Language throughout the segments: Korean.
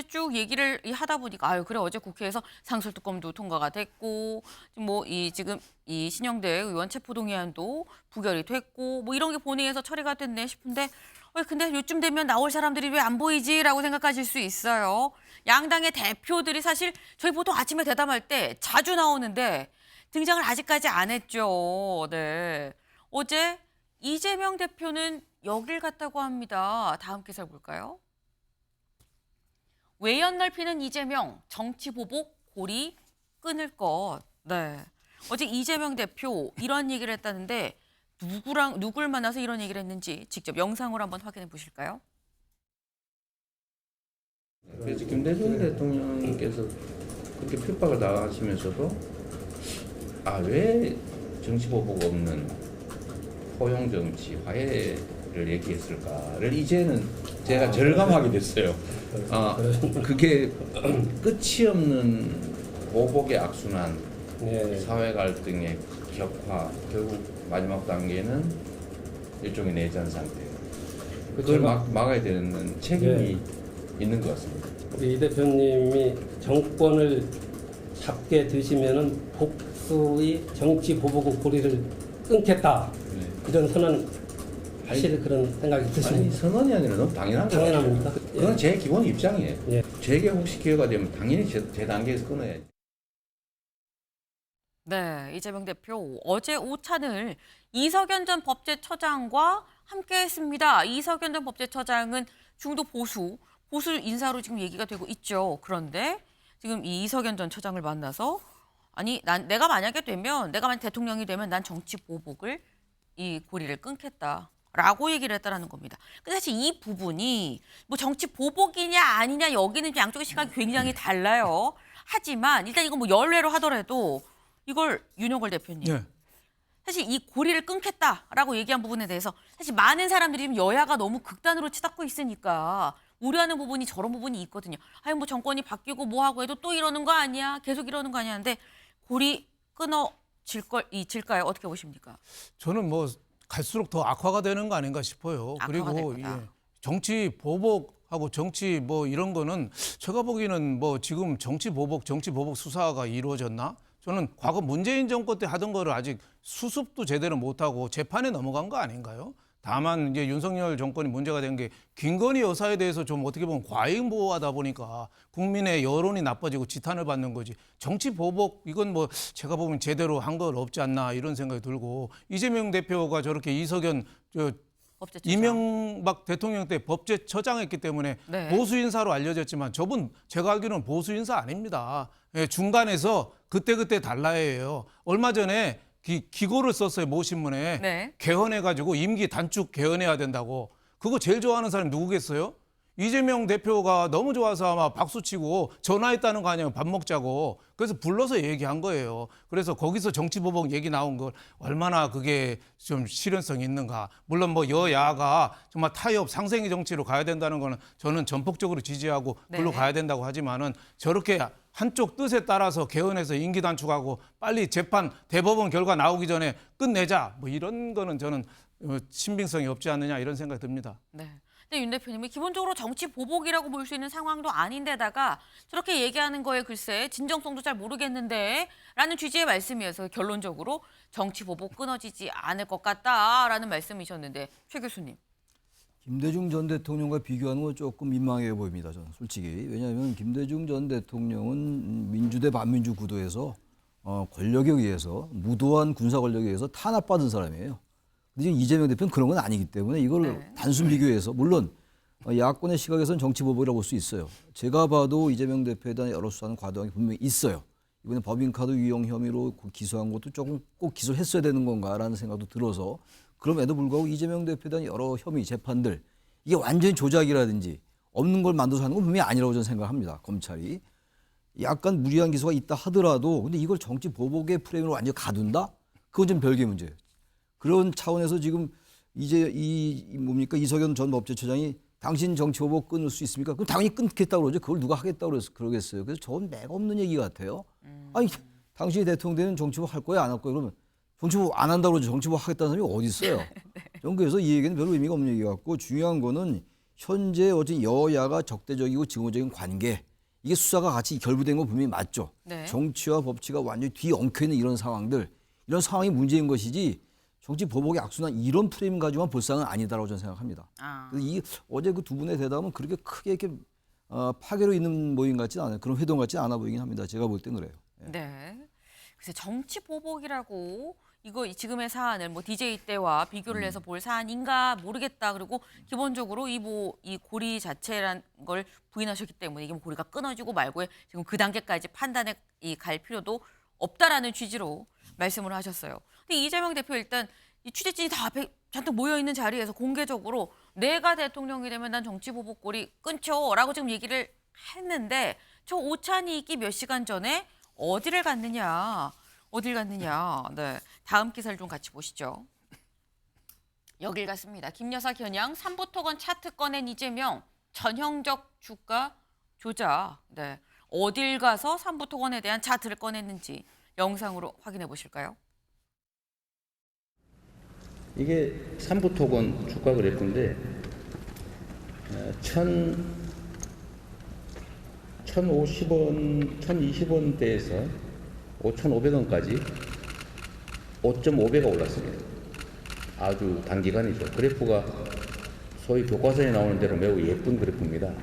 쭉 얘기를 하다 보니까 아유 그래 어제 국회에서 상설특검도 통과가 됐고 뭐 지금 이 신영대 의원 체포동의안도 부결이 됐고 뭐 이런 게 본회의에서 처리가 됐네 싶은데 근데 요쯤 되면 나올 사람들이 왜 안 보이지라고 생각하실 수 있어요. 양당의 대표들이 사실 저희 보통 아침에 대담할 때 자주 나오는데 등장을 아직까지 안 했죠. 네. 어제 이재명 대표는 여길 갔다고 합니다. 다음 기사 볼까요? 외연 넓히는 이재명, 정치 보복 고리 끊을 것. 네. 어제 이재명 대표 이런 얘기를 했다는데 누굴 만나서 이런 얘기를 했는지 직접 영상으로 한번 확인해 보실까요? 그래서 김대중 대통령께서 그렇게 핍박을 당하시면서도 왜 정치 보복 없는 포용 정치 화해를 얘기했을까를 이제는 제가 절감하게 됐어요. 그게 끝이 없는 보복의 악순환, 사회 갈등의 격화, 결국 마지막 단계는 일종의 내전 상태예요. 그걸 막아야 되는 책임이 있는 것 같습니다. 우리 이 대표님이 정권을 잡게 되시면은 복수의 정치 보복 고리를 끊겠다. 이런 선언 하실 그런 생각이 드십니까? 아니 선언이 아니라 너무 당연한 거예요. 당연합니까? 그건 제 기본 입장이에요. 예. 제게 혹시 기회가 되면 당연히 제 단계에서 끊어야죠. 네, 이재명 대표 어제 오찬을 이석연 전 법제처장과 함께했습니다. 이석연 전 법제처장은 중도 보수 인사로 지금 얘기가 되고 있죠. 그런데 지금 이 이석연 전 처장을 만나서 내가 만약에 대통령이 되면 난 정치 보복을 이 고리를 끊겠다라고 얘기를 했다라는 겁니다. 근데 사실 이 부분이 뭐 정치 보복이냐 아니냐 여기는 양쪽의 시각이 굉장히 달라요. 하지만 일단 이거 뭐 연례로 하더라도 이걸 윤석열 대표님. 네. 사실 이 고리를 끊겠다라고 얘기한 부분에 대해서 사실 많은 사람들이 지금 여야가 너무 극단으로 치닫고 있으니까 우려하는 부분이 저런 부분이 있거든요. 뭐 정권이 바뀌고 뭐 하고 해도 또 이러는 거 아니야? 계속 이러는 거 아니야? 근데 고리 끊어질까요? 어떻게 보십니까? 저는 뭐 갈수록 더 악화가 되는 거 아닌가 싶어요. 그리고 정치 보복하고 정치 뭐 이런 거는 제가 보기에는 뭐 지금 정치 보복 수사가 이루어졌나? 저는 과거 문재인 정권 때 하던 거를 아직 수습도 제대로 못하고 재판에 넘어간 거 아닌가요? 다만 이제 윤석열 정권이 문제가 된 게 김건희 여사에 대해서 좀 어떻게 보면 과잉 보호하다 보니까 국민의 여론이 나빠지고 지탄을 받는 거지. 정치 보복 이건 뭐 제가 보면 제대로 한 건 없지 않나 이런 생각이 들고 이재명 대표가 저렇게 이석연 이명박 대통령 때 법제처장했기 때문에 보수 인사로 알려졌지만 저분 제가 알기로는 보수 인사 아닙니다. 중간에서 그때 달라해요. 얼마 전에 기고를 썼어요. 모신문에. 개헌해가지고 임기 단축 개헌해야 된다고. 그거 제일 좋아하는 사람이 누구겠어요? 이재명 대표가 너무 좋아서 아마 박수치고 전화했다는 거 아니에요. 밥 먹자고. 그래서 불러서 얘기한 거예요. 그래서 거기서 정치보복 얘기 나온 걸 얼마나 그게 좀 실현성이 있는가. 물론 뭐 여야가 정말 타협 상생의 정치로 가야 된다는 거는 저는 전폭적으로 지지하고 그걸로 가야 된다고 하지만은 저렇게 한쪽 뜻에 따라서 개헌해서 임기 단축하고 빨리 재판 대법원 결과 나오기 전에 끝내자. 뭐 이런 거는 저는 신빙성이 없지 않느냐 이런 생각이 듭니다. 네. 근데 윤 대표님이 기본적으로 정치 보복이라고 볼 수 있는 상황도 아닌데다가 저렇게 얘기하는 거에 글쎄 진정성도 잘 모르겠는데 라는 취지의 말씀이어서 결론적으로 정치 보복 끊어지지 않을 것 같다라는 말씀이셨는데 최 교수님. 김대중 전 대통령과 비교하는 건 조금 민망해 보입니다. 저는 솔직히. 왜냐하면 김대중 전 대통령은 민주대 반민주 구도에서 권력에 의해서 무도한 군사 권력에 의해서 탄압받은 사람이에요. 근데 지금 이재명 대표는 그런 건 아니기 때문에 이걸 단순 비교해서 물론 야권의 시각에서는 정치 보복이라고 볼 수 있어요. 제가 봐도 이재명 대표에 대한 여러 수사는 과도한 게 분명히 있어요. 이번에 법인카드 유용 혐의로 기소한 것도 조금 꼭 기소를 했어야 되는 건가라는 생각도 들어서 그럼에도 불구하고 이재명 대표에 대한 여러 혐의, 재판들 이게 완전히 조작이라든지 없는 걸 만들어서 하는 건 분명히 아니라고 저는 생각합니다. 검찰이. 약간 무리한 기소가 있다 하더라도 근데 이걸 정치 보복의 프레임으로 완전히 가둔다? 그건 좀 별개의 문제예요. 그런 차원에서 지금 이제 이석연 전 법제처장이 당신 정치 보복 끊을 수 있습니까? 그럼 당연히 끊겠다고 그러죠. 그걸 누가 하겠다고 그러겠어요. 그래서 저건 맥 없는 얘기 같아요. 아니 당신이 대통령 되면 정치 보복 할 거야 안 할 거야 그러면 정치 보복 안 한다고 그러죠. 정치 보복 하겠다는 사람이 어디 있어요? 저는 그래서 이 얘기는 별로 의미가 없는 얘기 같고 중요한 거는 현재 어쨌든 여야가 적대적이고 증오적인 관계 이게 수사가 같이 결부된 건 분명히 맞죠. 네. 정치와 법치가 완전히 뒤엉켜 있는 이런 상황들 이런 상황이 문제인 것이지 정치 보복의 악순환 이런 프레임 가지고만 볼 사안은 아니다라고 저는 생각합니다. 그래서 어제 그 두 분의 대답은 그렇게 크게 이렇게 파괴로 있는 모임 같지 않아요. 그런 회동 같지 않아 보이긴 합니다. 제가 볼 땐 그래요. 네. 그래서 정치 보복이라고 이거 지금의 사안을 뭐 DJ 때와 비교를 해서 볼 사안인가 모르겠다. 그리고 기본적으로 이 고리 자체란 걸 부인하셨기 때문에 이게 뭐 고리가 끊어지고 말고의 지금 그 단계까지 판단에 갈 필요도 없다라는 취지로 말씀을 하셨어요. 근데 이재명 대표 일단 이 취재진이 다 잔뜩 모여 있는 자리에서 공개적으로 내가 대통령이 되면 난 정치 보복 고리 끊죠라고 지금 얘기를 했는데 저 오찬이 있기 몇 시간 전에 어딜 갔느냐. 네, 다음 기사를 좀 같이 보시죠. 여길 갔습니다. 김여사 겨냥 삼부토건 차트 꺼낸 이재명 전형적 주가 조작. 네, 어딜 가서 삼부토건에 대한 차트를 꺼냈는지 영상으로 확인해 보실까요? 이게 삼부토건 주가 그래프인데 1,050원, 1,020원대에서 5,500원까지 5.5배가 올랐습니다. 아주 단기간이죠. 그래프가 소위 교과서에 나오는 대로 매우 예쁜 그래프입니다.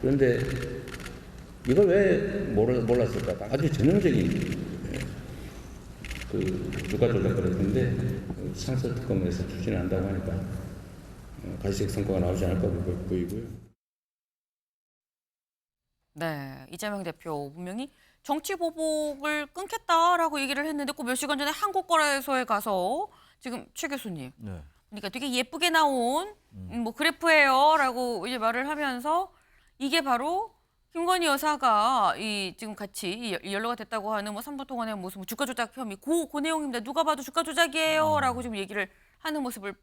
그런데 이걸 왜 몰랐을까? 아주 전형적인 그 주가 조작 그래프인데 상설 특검에서 추진을 한다고 하니까 가시적 성과가 나오지 않을까 보이고요. 네, 이재명 대표 분명히 정치 보복을 끊겠다라고 얘기를 했는데 그 몇 시간 전에 한국거래소에 가서 지금 최 교수님, 네. 그러니까 되게 예쁘게 나온 뭐 그래프예요라고 이제 말을 하면서 이게 바로 김건희 여사가 이 지금 같이 연루가 됐다고 하는 뭐 삼부토건의 무슨 뭐 주가 조작 혐의 그 내용입니다. 누가 봐도 주가 조작이에요라고 지금 얘기를 하는 모습을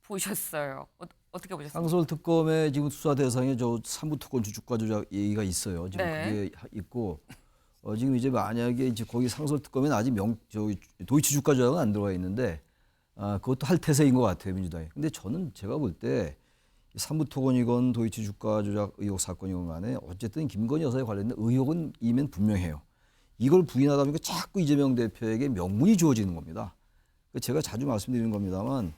보셨어요. 어떻게 보셨어요? 상설 특검의 지금 수사 대상에 저 삼부토건 주가 조작 얘기가 있어요. 지금 네. 그게 있고 지금 이제 만약에 이제 거기 상설 특검에는 아직 도이치 주가 조작은 안 들어가 있는데 그것도 할 태세인 것 같아요 민주당이. 근데 저는 제가 볼 때 삼부토건이건 도이치 주가 조작 의혹 사건이건 간에 어쨌든 김건희 여사에 관련된 의혹은 이면 분명해요. 이걸 부인하다 보니까 자꾸 이재명 대표에게 명분이 주어지는 겁니다. 제가 자주 말씀드리는 겁니다만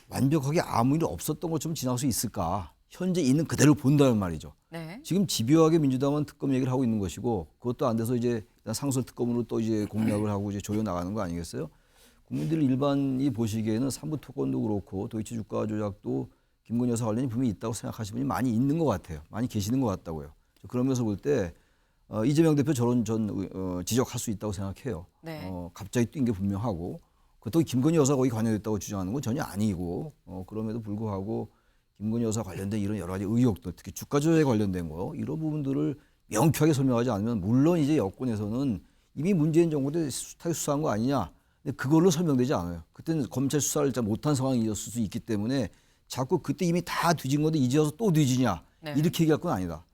완벽하게 아무 일 없었던 것처럼 지나갈 수 있을까? 현재 있는 그대로 본다는 말이죠. 네. 지금 집요하게 민주당은 특검 얘기를 하고 있는 것이고 그것도 안 돼서 이제 상설 특검으로 또 이제 공략을 하고 이제 조여 나가는 거 아니겠어요? 국민들 일반이 보시기에는 삼부토건도 그렇고 도이치 주가 조작도 김건희 여사 관련이 분명히 있다고 생각하시는 분이 많이 있는 것 같아요. 많이 계시는 것 같다고요. 그러면서 볼 때 이재명 대표 저런 지적할 수 있다고 생각해요. 네. 갑자기 뛴 게 분명하고 그것도 김건희 여사가 거기 관여됐다고 주장하는 건 전혀 아니고 그럼에도 불구하고 김건희 여사 관련된 이런 여러 가지 의혹들 특히 주가 조작에 관련된 거 이런 부분들을 명쾌하게 설명하지 않으면 물론 이제 여권에서는 이미 문재인 정부 때 수사한 거 아니냐. 근데 그걸로 설명되지 않아요. 그때는 검찰 수사를 잘 못한 상황이었을 수 있기 때문에 자꾸 그때 이미 다 뒤진 건데 이제 와서 또 뒤지냐. 네. 이렇게 얘기할 건 아니다.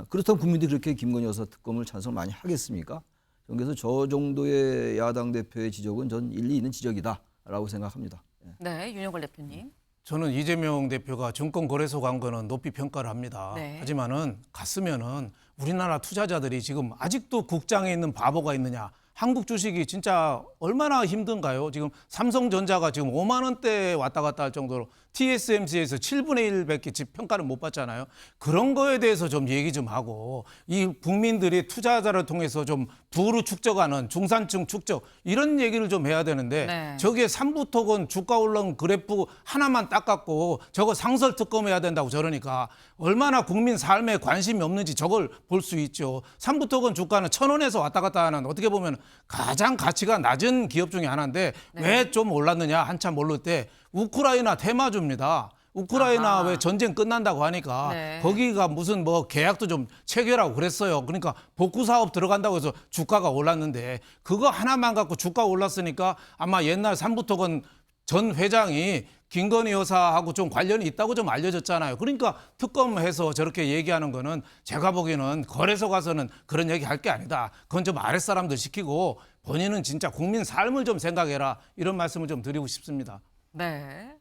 그렇다면 국민들이 그렇게 김건희 여사 특검을 찬성을 많이 하겠습니까? 그래서 저 정도의 야당 대표의 지적은 전 일리 있는 지적이다라고 생각합니다. 네, 윤여걸 대표님. 저는 이재명 대표가 증권거래소 간 거는 높이 평가를 합니다. 네. 하지만은 갔으면은 우리나라 투자자들이 지금 아직도 국장에 있는 바보가 있느냐. 한국 주식이 진짜 얼마나 힘든가요? 지금 삼성전자가 지금 5만 원대에 왔다 갔다 할 정도로 TSMC에서 7분의 1밖에 평가를 못 받잖아요. 그런 거에 대해서 좀 얘기 좀 하고 이 국민들이 투자자를 통해서 좀 부를 축적하는 중산층 축적 이런 얘기를 좀 해야 되는데 네. 저게 삼부토건 주가 올라온 그래프 하나만 딱 갖고 저거 상설 특검해야 된다고 저러니까 얼마나 국민 삶에 관심이 없는지 저걸 볼 수 있죠. 삼부토건 주가는 1,000원에서 왔다 갔다 하는 어떻게 보면 가장 가치가 낮은 기업 중에 하나인데 네. 왜 좀 올랐느냐 한참 모를 때 우크라이나 테마주입니다. 우크라이나 아하. 왜 전쟁 끝난다고 하니까 네. 거기가 무슨 뭐 계약도 좀 체결하고 그랬어요. 그러니까 복구 사업 들어간다고 해서 주가가 올랐는데 그거 하나만 갖고 주가 올랐으니까 아마 옛날 삼부토건 전 회장이 김건희 여사하고 좀 관련이 있다고 좀 알려졌잖아요. 그러니까 특검해서 저렇게 얘기하는 거는 제가 보기에는 거래소 가서는 그런 얘기 할 게 아니다. 그건 좀 아랫사람들 시키고 본인은 진짜 국민 삶을 좀 생각해라. 이런 말씀을 좀 드리고 싶습니다. 네.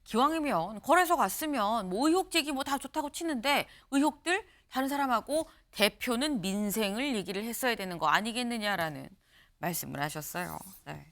기왕이면 거래소 갔으면 뭐 의혹 제기 뭐 다 좋다고 치는데 의혹들 다른 사람하고 대표는 민생을 얘기를 했어야 되는 거 아니겠느냐라는 말씀을 하셨어요. 네.